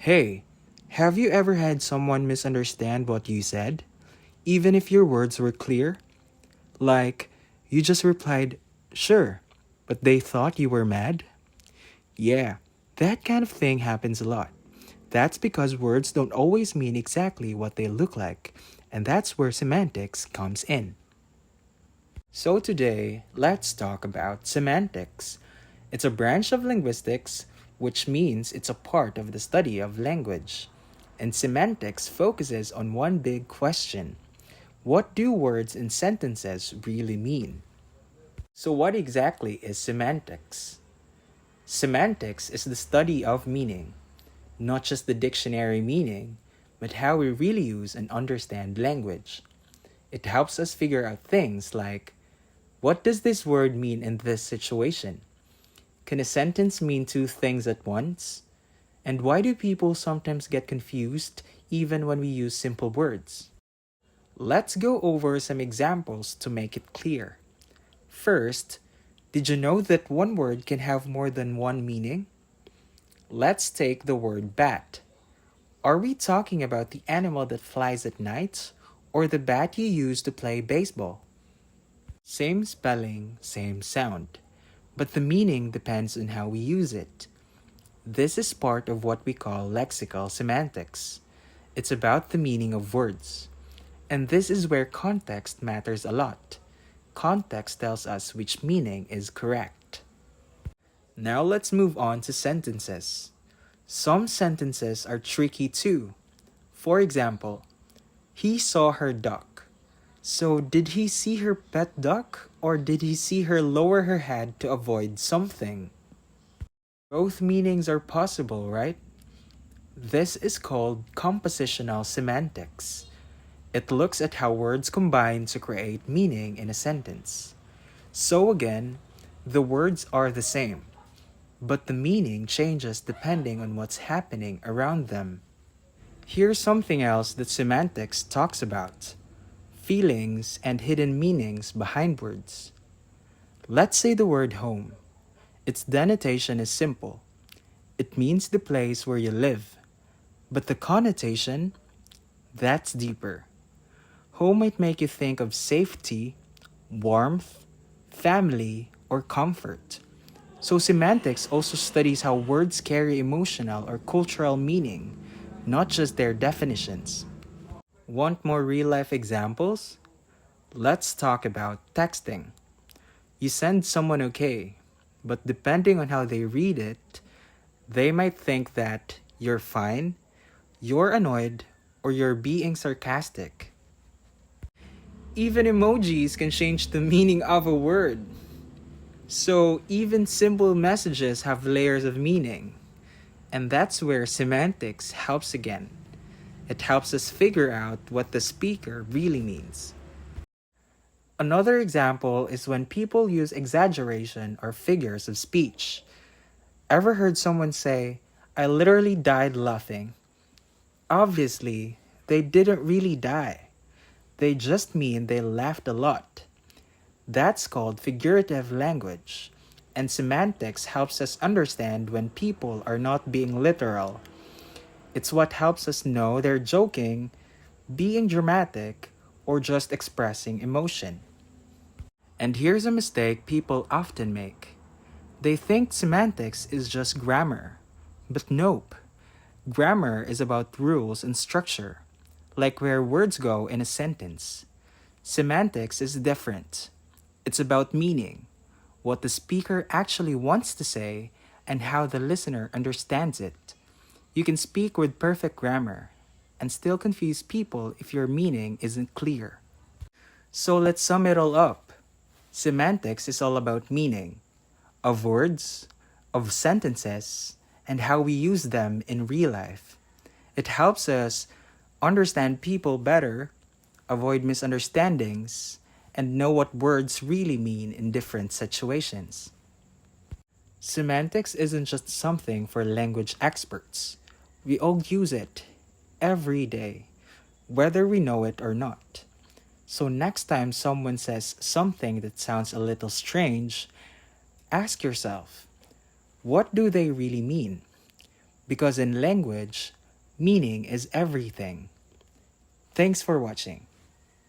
Hey, have you ever had someone misunderstand what you said, even if your words were clear? Like, you just replied, sure, but they thought you were mad? Yeah, that kind of thing happens a lot. That's because words don't always mean exactly what they look like, and that's where semantics comes in. So today, let's talk about semantics. It's a branch of linguistics, which means it's a part of the study of language. And semantics focuses on one big question: what do words and sentences really mean? So, what exactly is semantics? Semantics is the study of meaning, not just the dictionary meaning, but how we really use and understand language. It helps us figure out things like, what does this word mean in this situation? Can a sentence mean two things at once? And why do people sometimes get confused even when we use simple words? Let's go over some examples to make it clear. First, did you know that one word can have more than one meaning? Let's take the word bat. Are we talking about the animal that flies at night or the bat you use to play baseball? Same spelling, same sound, but the meaning depends on how we use it. This is part of what we call lexical semantics. It's about the meaning of words. And this is where context matters a lot. Context tells us which meaning is correct. Now let's move on to sentences. Some sentences are tricky too. For example, he saw her duck. So did he see her pet duck or did he see her lower her head to avoid something? Both meanings are possible, right? This is called compositional semantics. It looks at how words combine to create meaning in a sentence. So again, the words are the same, but the meaning changes depending on what's happening around them. Here's something else that semantics talks about: feelings and hidden meanings behind words. Let's say the word home. Its denotation is simple. It means the place where you live. But the connotation, that's deeper. Home might make you think of safety, warmth, family, or comfort. So semantics also studies how words carry emotional or cultural meaning, not just their definitions. Want more real-life examples? Let's talk about texting. You send someone okay, but depending on how they read it, they might think that you're fine, you're annoyed, or you're being sarcastic. Even emojis can change the meaning of a word. So even simple messages have layers of meaning. And that's where semantics helps again. It helps us figure out what the speaker really means. Another example is when people use exaggeration or figures of speech. Ever heard someone say, I literally died laughing? Obviously, they didn't really die. They just mean they laughed a lot. That's called figurative language, and semantics helps us understand when people are not being literal. It's what helps us know they're joking, being dramatic, or just expressing emotion. And here's a mistake people often make. They think semantics is just grammar. But nope. Grammar is about rules and structure, like where words go in a sentence. Semantics is different. It's about meaning, what the speaker actually wants to say, and how the listener understands it. You can speak with perfect grammar and still confuse people if your meaning isn't clear. So let's sum it all up. Semantics is all about meaning, of words, of sentences, and how we use them in real life. It helps us understand people better, avoid misunderstandings, and know what words really mean in different situations. Semantics isn't just something for language experts. We all use it every day, whether we know it or not. So next time someone says something that sounds a little strange, ask yourself, what do they really mean? Because in language, meaning is everything. Thanks for watching.